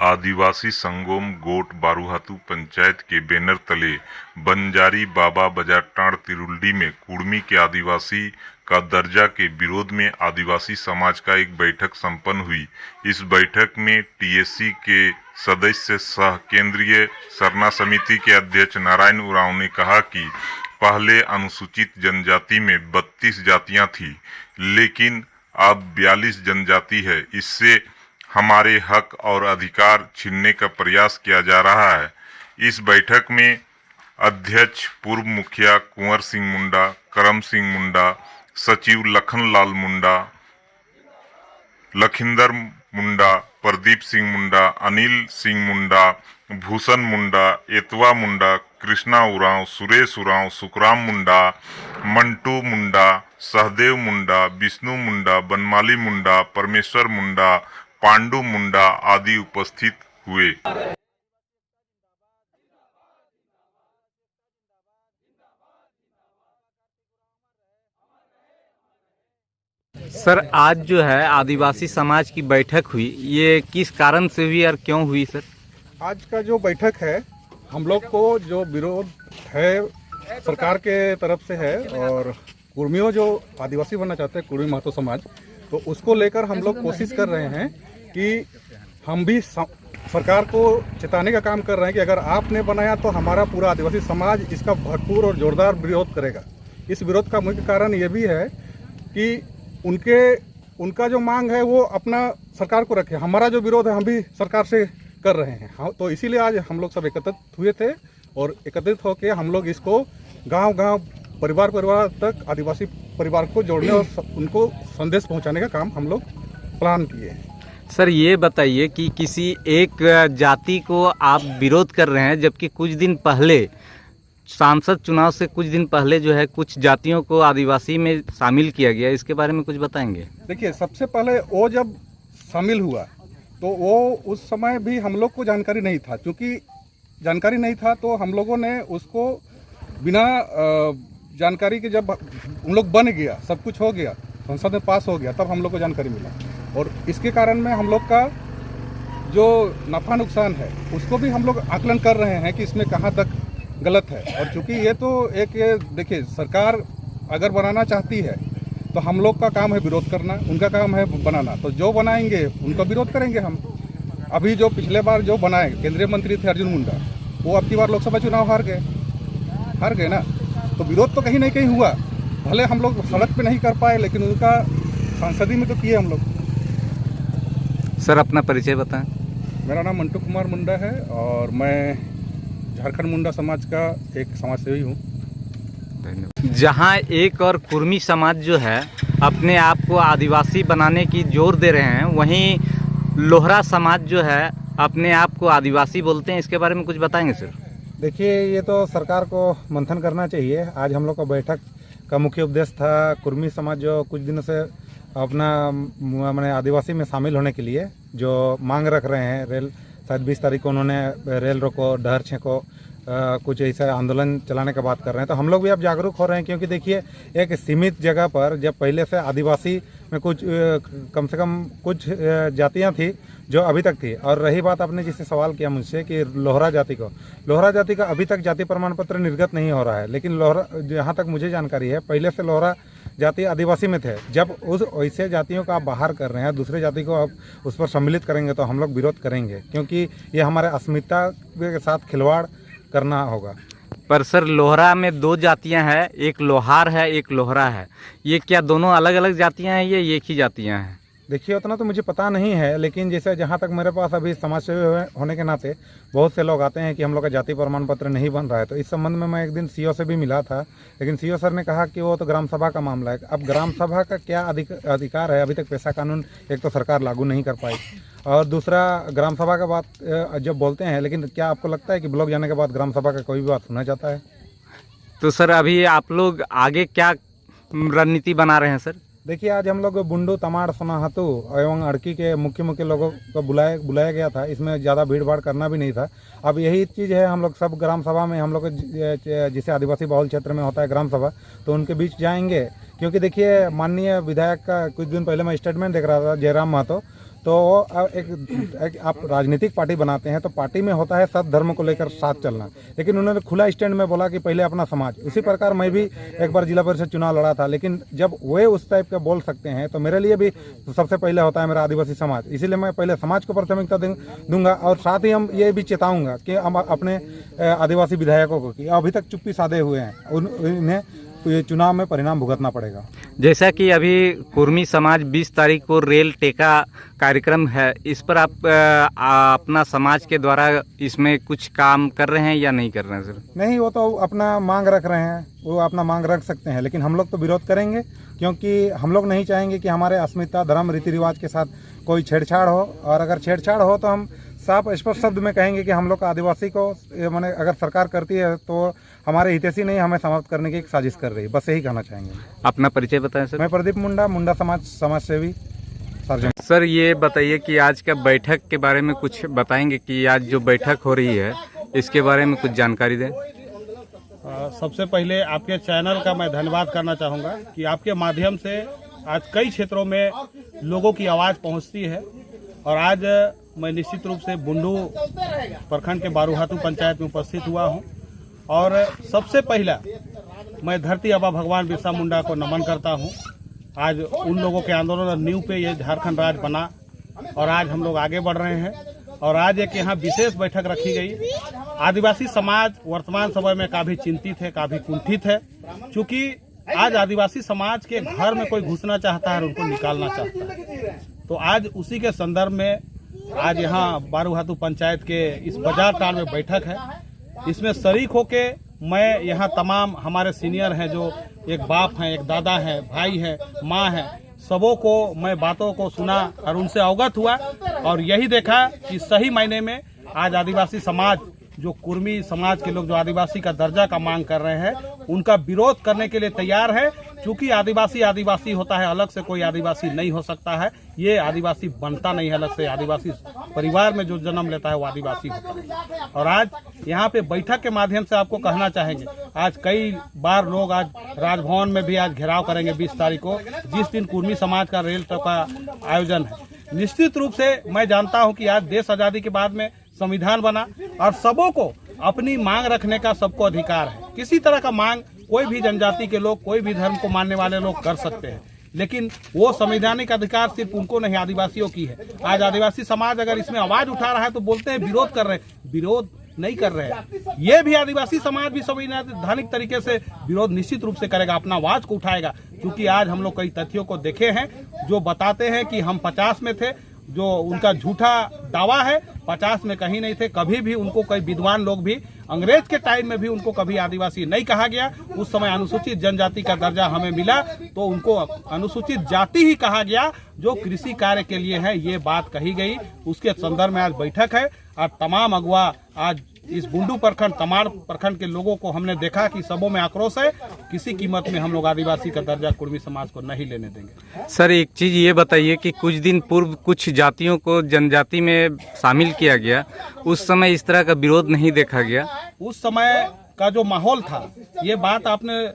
आदिवासी संगोम गोट बारूहातू पंचायत के बैनर तले बंजारी बाबा बाजार टांड़ तिरुल्डी में कुड़मी के आदिवासी का दर्जा के विरोध में आदिवासी समाज का एक बैठक संपन्न हुई। इस बैठक में टीएससी के सदस्य सह केंद्रीय सरना समिति के अध्यक्ष नारायण उरांव ने कहा कि पहले अनुसूचित जनजाति में 32 जातियां थी, लेकिन अब 42 जनजाति है। इससे हमारे हक और अधिकार छीनने का प्रयास किया जा रहा है। इस बैठक में अध्यक्ष पूर्व मुखिया कुंवर सिंह मुंडा, करम सिंह मुंडा, सचिव लखनलाल मुंडा, लखिंदर मुंडा, प्रदीप सिंह मुंडा, अनिल सिंह मुंडा, भूषण मुंडा, एतवा मुंडा, कृष्णा उरांव, सुरेश उरांव, सुखराम मुंडा, मंटू मुंडा, सहदेव मुंडा, विष्णु मुंडा, बनमाली मुंडा, परमेश्वर मुंडा, पांडु मुंडा आदि उपस्थित हुए। सर, आज जो है आदिवासी समाज की बैठक हुई, ये किस कारण से हुई और क्यों हुई सर? आज का जो बैठक है, हम लोग को जो विरोध है सरकार के तरफ से है, और कुर्मियों जो आदिवासी बनना चाहते हैं, कुर्मी महतो समाज, तो उसको लेकर हम लोग कोशिश कर रहे हैं कि हम भी सरकार को चेताने का काम कर रहे हैं कि अगर आपने बनाया तो हमारा पूरा आदिवासी समाज इसका भरपूर और जोरदार विरोध करेगा। इस विरोध का मुख्य कारण ये भी है कि उनका जो मांग है वो अपना सरकार को रखे, हमारा जो विरोध है हम भी सरकार से कर रहे हैं। तो इसीलिए आज हम लोग सब एकत्रित हुए थे, और एकत्रित होकर हम लोग इसको गांव-गांव, परिवार तक आदिवासी परिवार को जोड़ने और उनको संदेश पहुंचाने का काम हम लोग प्लान किए हैं। सर, ये बताइए कि किसी एक जाति को आप विरोध कर रहे हैं, जबकि कुछ दिन पहले सांसद चुनाव से कुछ दिन पहले जो है कुछ जातियों को आदिवासी में शामिल किया गया, इसके बारे में कुछ बताएंगे? देखिए, सबसे पहले वो जब शामिल हुआ तो वो उस समय भी हम लोग को जानकारी नहीं था। क्योंकि जानकारी नहीं था तो हम लोगों ने उसको बिना जानकारी के, जब उन लोग बन गया, सब कुछ हो गया, संसद में पास हो गया, तब हम लोग को जानकारी मिला। और इसके कारण में हम लोग का जो नफ़ा नुकसान है उसको भी हम लोग आकलन कर रहे हैं कि इसमें कहाँ तक गलत है। और चूँकि ये तो देखिए, सरकार अगर बनाना चाहती है तो हम लोग का काम है विरोध करना, उनका काम है बनाना। तो जो बनाएंगे उनका विरोध करेंगे हम। अभी जो पिछले बार जो बनाए केंद्रीय मंत्री थे अर्जुन मुंडा, वो अब की बार लोकसभा चुनाव हार गए ना। तो विरोध तो कहीं ना कहीं हुआ, भले हम लोग सड़क पे नहीं कर पाए, लेकिन उनका सांसदी में तो किए हम लोग। सर, अपना परिचय बताएं। मेरा नाम मंटू कुमार मुंडा है और मैं झारखंड मुंडा समाज का एक समाजसेवी हूँ। धन्यवाद। जहाँ एक और कुर्मी समाज जो है अपने आप को आदिवासी बनाने की जोर दे रहे हैं, वहीं लोहरा समाज जो है अपने आप को आदिवासी बोलते हैं, इसके बारे में कुछ बताएंगे सर? देखिए, ये तो सरकार को मंथन करना चाहिए। आज हम लोग का बैठक का मुख्य उद्देश्य था कुर्मी समाज जो कुछ दिनों से अपना मैंने आदिवासी में शामिल होने के लिए जो मांग रख रहे हैं। रेल शायद 20 तारीख को उन्होंने रेल रोको, डहर छेको, कुछ ऐसा आंदोलन चलाने का बात कर रहे हैं। तो हम लोग भी अब जागरूक हो रहे हैं, क्योंकि देखिए, एक सीमित जगह पर जब पहले से आदिवासी में कुछ कम से कम कुछ जातियां थी जो अभी तक थी। और रही बात, आपने जिससे सवाल किया मुझसे कि लोहरा जाति का अभी तक जाति प्रमाण पत्र निर्गत नहीं हो रहा है। लेकिन लोहरा, जहाँ तक मुझे जानकारी है, पहले से लोहरा जाति आदिवासी में थे। जब उस वैसे जातियों को आप बाहर कर रहे हैं, दूसरे जाति को आप उस पर सम्मिलित करेंगे तो हम लोग विरोध करेंगे, क्योंकि ये हमारे अस्मिता के साथ खिलवाड़ करना होगा। पर सर, लोहरा में 2 जातियां हैं, एक लोहार है, एक लोहरा है। ये क्या दोनों अलग अलग जातियां हैं, ये एक ही जातियां हैं? देखिए, उतना तो मुझे पता नहीं है, लेकिन जैसे जहाँ तक मेरे पास अभी समाजसेवी होने के नाते बहुत से लोग आते हैं कि हम लोग का जाति प्रमाण पत्र नहीं बन रहा है। तो इस संबंध में मैं एक दिन सीओ से भी मिला था, लेकिन सीओ सर ने कहा कि वो तो ग्राम सभा का मामला है। अब ग्राम सभा का क्या अधिकार है? अभी तक पेशा कानून एक तो सरकार लागू नहीं कर पाई, और दूसरा ग्राम सभा का बात जब बोलते हैं, लेकिन क्या आपको लगता है कि ब्लॉक जाने के बाद ग्राम सभा का कोई भी बात सुना जाता है? तो सर, अभी आप लोग आगे क्या रणनीति बना रहे हैं सर? देखिए, आज हम लोग बुंडू, तमाड़, सोनाहातू एवं अड़की के मुख्य लोगों को बुलाया गया था। इसमें ज़्यादा भीड़ भाड़ करना भी नहीं था। अब यही चीज़ है, हम लोग सब ग्राम सभा में, हम लोग जिसे आदिवासी बहुल क्षेत्र में होता है ग्राम सभा, तो उनके बीच जाएंगे। क्योंकि देखिए, माननीय विधायक का कुछ दिन पहले मैं स्टेटमेंट देख रहा था, जयराम महतो, तो एक आप राजनीतिक पार्टी बनाते हैं तो पार्टी में होता है सब धर्म को लेकर साथ चलना, लेकिन उन्होंने खुला स्टैंड में बोला कि पहले अपना समाज। इसी प्रकार मैं भी एक बार जिला परिषद चुनाव लड़ा था, लेकिन जब वे उस टाइप के बोल सकते हैं तो मेरे लिए भी सबसे पहले होता है मेरा आदिवासी समाज। इसीलिए मैं पहले समाज को प्राथमिकता दूंगा और साथ ही हम ये भी चेताऊंगा कि हम अपने आदिवासी विधायकों को कि अभी तक चुप्पी साधे हुए हैं, उन्हें ये चुनाव में परिणाम भुगतना पड़ेगा। जैसा कि अभी कुर्मी समाज 20 तारीख को रेल टेका कार्यक्रम है, इस पर आप अपना समाज के द्वारा इसमें कुछ काम कर रहे हैं या नहीं कर रहे हैं सर? नहीं, वो तो अपना मांग रख रहे हैं, वो अपना मांग रख सकते हैं, लेकिन हम लोग तो विरोध करेंगे, क्योंकि हम लोग नहीं चाहेंगे कि हमारे अस्मिता, धर्म, रीति रिवाज के साथ कोई छेड़छाड़ हो। और अगर छेड़छाड़ हो तो हम साफ स्पष्ट शब्द में कहेंगे कि हम लोग आदिवासी को माने अगर सरकार करती है तो हमारे हितैषी नहीं, हमें समाप्त करने की एक साजिश कर रही है, बस यही कहना चाहेंगे। अपना परिचय बताएं सर। मैं प्रदीप मुंडा समाज सेवी सर्जन। सर ये बताइए कि आज का बैठक के बारे में कुछ बताएंगे कि आज जो बैठक हो रही है इसके बारे में कुछ जानकारी दें। सबसे पहले आपके चैनल का मैं धन्यवाद करना चाहूँगा कि आपके माध्यम से आज कई क्षेत्रों में लोगों की आवाज़ पहुँचती है। और आज मैं निश्चित रूप से बुंडू प्रखंड के बारूहातू पंचायत में उपस्थित हुआ हूँ। और सबसे पहला मैं धरती आबा भगवान बिरसा मुंडा को नमन करता हूँ। आज उन लोगों के आंदोलन और नींव पे ये झारखंड राज्य बना और आज हम लोग आगे बढ़ रहे हैं। और आज एक यहाँ विशेष बैठक रखी गई। आदिवासी समाज वर्तमान समय में काफ़ी चिंतित है, काफ़ी कुंठित है, क्योंकि आज आदिवासी समाज के घर में कोई घुसना चाहता है और उनको निकालना चाहता है। तो आज उसी के संदर्भ में आज यहाँ बारूहातू पंचायत के इस बाजार टाल में बैठक है। इसमें शरीक होके मैं यहाँ तमाम हमारे सीनियर हैं, जो एक बाप हैं, एक दादा हैं, भाई हैं, माँ हैं, सबों को मैं बातों को सुना और उनसे अवगत हुआ और यही देखा कि सही मायने में आज आदिवासी समाज, जो कुर्मी समाज के लोग जो आदिवासी का दर्जा का मांग कर रहे हैं, उनका विरोध करने के लिए तैयार है। क्योंकि आदिवासी होता है, अलग से कोई आदिवासी नहीं हो सकता है। ये आदिवासी बनता नहीं है अलग से, आदिवासी परिवार में जो जन्म लेता है वो आदिवासी होता है। और आज यहाँ पे बैठक के माध्यम से आपको कहना चाहेंगे, आज कई बार लोग आज राजभवन में भी आज घेराव करेंगे 20 तारीख को, जिस दिन कुर्मी समाज का रेल का आयोजन है। निश्चित रूप से मैं जानता हूँ कि आज देश आज़ादी के बाद में संविधान बना और सबों को अपनी मांग रखने का सबको अधिकार है। किसी तरह का मांग कोई भी जनजाति के लोग, कोई भी धर्म को मानने वाले लोग कर सकते हैं, लेकिन वो संवैधानिक अधिकार सिर्फ उनको नहीं, आदिवासियों की है। आज आदिवासी समाज अगर इसमें आवाज उठा रहा है तो बोलते हैं विरोध कर रहे हैं, विरोध नहीं कर रहे हैं। ये भी आदिवासी समाज भी संवैधानिक तरीके से विरोध निश्चित रूप से करेगा, अपना आवाज को उठाएगा। क्योंकि आज हम लोग कई तथ्यों को देखे हैं जो बताते हैं कि हम 50 में थे, जो उनका झूठा दावा है। 50 में कहीं नहीं थे, कभी भी उनको कई विद्वान लोग भी, अंग्रेज के टाइम में भी उनको कभी आदिवासी नहीं कहा गया। उस समय अनुसूचित जनजाति का दर्जा हमें मिला तो उनको अनुसूचित जाति ही कहा गया, जो कृषि कार्य के लिए है, ये बात कही गई। उसके संदर्भ में आज बैठक है और तमाम अगुवा आज इस बुंडू प्रखंड, तमाड़ प्रखंड के लोगों को हमने देखा कि सबों में आक्रोश है। किसी कीमत में हम लोग आदिवासी का दर्जा कुर्मी समाज को नहीं लेने देंगे। सर एक चीज़ ये बताइए कि कुछ दिन पूर्व कुछ जातियों को जनजाति में शामिल किया गया, उस समय इस तरह का विरोध नहीं देखा गया। उस समय का जो माहौल था, ये बात आपने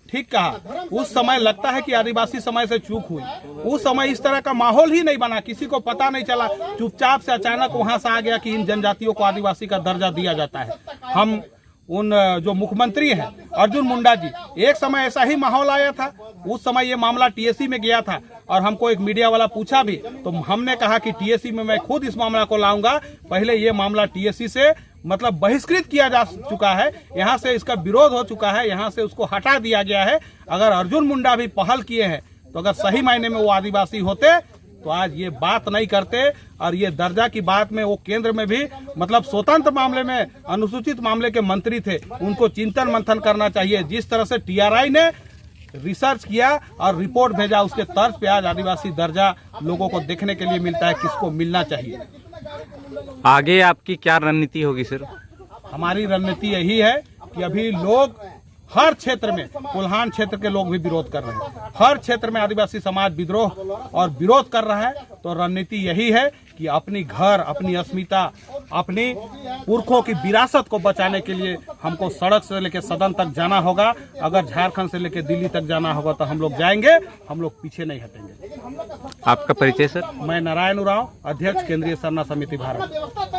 ठीक कहा। उस समय लगता है कि आदिवासी समय से चूक हुई। उस समय इस तरह का माहौल ही नहीं बना, किसी को पता नहीं चला। चुपचाप से अचानक वहां से आ गया कि इन जनजातियों को आदिवासी का दर्जा दिया जाता है। हम उन जो मुख्यमंत्री हैं अर्जुन मुंडा जी, एक समय ऐसा ही माहौल आया था। उस समय ये मामला टीएससी में गया था और हमको एक मीडिया वाला पूछा भी, तो हमने कहा कि टीएससी में मैं खुद इस मामला को लाऊंगा। पहले ये मामला टीएससी से मतलब बहिष्कृत किया जा चुका है, यहाँ से इसका विरोध हो चुका है, यहाँ से उसको हटा दिया गया है। अगर अर्जुन मुंडा भी पहल किए हैं तो अगर सही मायने में वो आदिवासी होते तो आज ये बात नहीं करते। और ये दर्जा की बात में वो केंद्र में भी मतलब स्वतंत्र मामले में अनुसूचित मामले के मंत्री थे, उनको चिंतन मंथन करना चाहिए। जिस तरह से टीआरआई ने रिसर्च किया और रिपोर्ट भेजा, उसके तर्ज पे आज आदिवासी दर्जा लोगों को देखने के लिए मिलता है, किसको मिलना चाहिए। आगे आपकी क्या रणनीति होगी सर? हमारी रणनीति यही है कि अभी लोग हर क्षेत्र में कोल्हान क्षेत्र के लोग भी विरोध कर रहे हैं, हर क्षेत्र में आदिवासी समाज विद्रोह और विरोध कर रहा है। तो रणनीति यही है कि अपनी घर, अपनी अस्मिता, अपनी पुरखों की विरासत को बचाने के लिए हमको सड़क से लेकर सदन तक जाना होगा। अगर झारखंड से लेकर दिल्ली तक जाना होगा तो हम लोग जाएंगे, हम लोग पीछे नहीं हटेंगे। आपका परिचय सर? मैं नारायण उरांव, अध्यक्ष केंद्रीय सरना समिति भारत।